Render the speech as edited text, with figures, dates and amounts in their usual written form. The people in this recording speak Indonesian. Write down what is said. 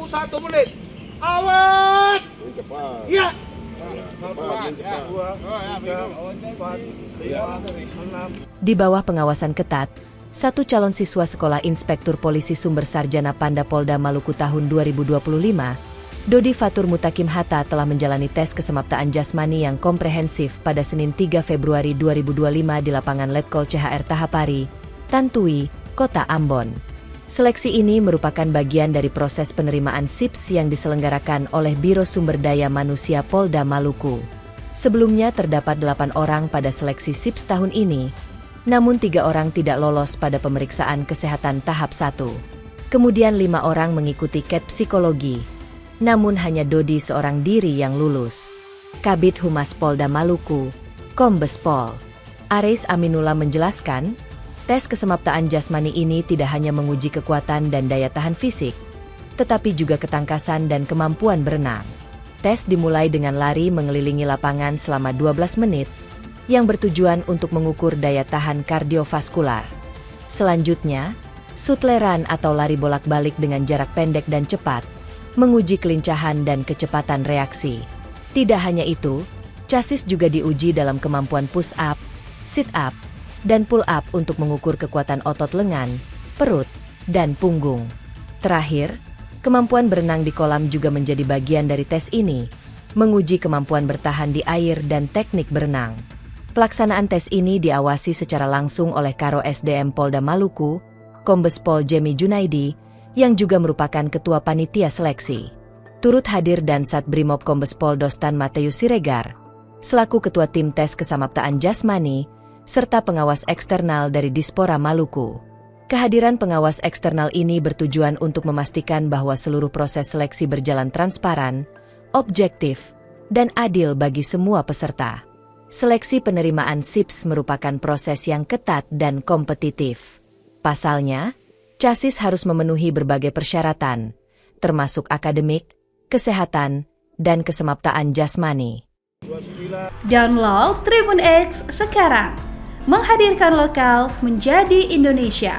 waktu 1 menit. Awas! Cepat. Iya. Di bawah pengawasan ketat, satu calon siswa sekolah Inspektur Polisi Sumber Sarjana Panda Polda Maluku tahun 2025, Dodi Fatur Mutakim Hatta telah menjalani tes kesemaptaan jasmani yang komprehensif pada Senin 3 Februari 2025 di lapangan Letkol CHR Tahapari, Tantui, Kota Ambon. Seleksi ini merupakan bagian dari proses penerimaan SIPS yang diselenggarakan oleh Biro Sumber Daya Manusia Polda Maluku. Sebelumnya terdapat 8 orang pada seleksi SIPS tahun ini, namun 3 orang tidak lolos pada pemeriksaan kesehatan tahap 1. Kemudian 5 orang mengikuti KET psikologi, namun hanya Dodi seorang diri yang lulus. Kabid Humas Polda Maluku, Kombes Pol Aris Aminullah menjelaskan, tes kesemaptaan jasmani ini tidak hanya menguji kekuatan dan daya tahan fisik, tetapi juga ketangkasan dan kemampuan berenang. Tes dimulai dengan lari mengelilingi lapangan selama 12 menit, yang bertujuan untuk mengukur daya tahan kardiovaskular. Selanjutnya, sutleran atau lari bolak-balik dengan jarak pendek dan cepat, menguji kelincahan dan kecepatan reaksi. Tidak hanya itu, chassis juga diuji dalam kemampuan push up, sit up, dan pull up untuk mengukur kekuatan otot lengan, perut, dan punggung. Terakhir, kemampuan berenang di kolam juga menjadi bagian dari tes ini, menguji kemampuan bertahan di air dan teknik berenang. Pelaksanaan tes ini diawasi secara langsung oleh Karo SDM Polda Maluku, Kombes Pol Jemi Junaidi, yang juga merupakan Ketua Panitia Seleksi. Turut hadir Dansat Brimob Kombes Pol Dostan Mateus Siregar, selaku Ketua Tim Tes Kesamaptaan Jasmani, serta pengawas eksternal dari Dispora Maluku. Kehadiran pengawas eksternal ini bertujuan untuk memastikan bahwa seluruh proses seleksi berjalan transparan, objektif, dan adil bagi semua peserta. Seleksi penerimaan SIPS merupakan proses yang ketat dan kompetitif. Pasalnya, chassis harus memenuhi berbagai persyaratan, termasuk akademik, kesehatan, dan kesemaptaan jasmani. Download Tribun X sekarang, menghadirkan lokal menjadi Indonesia.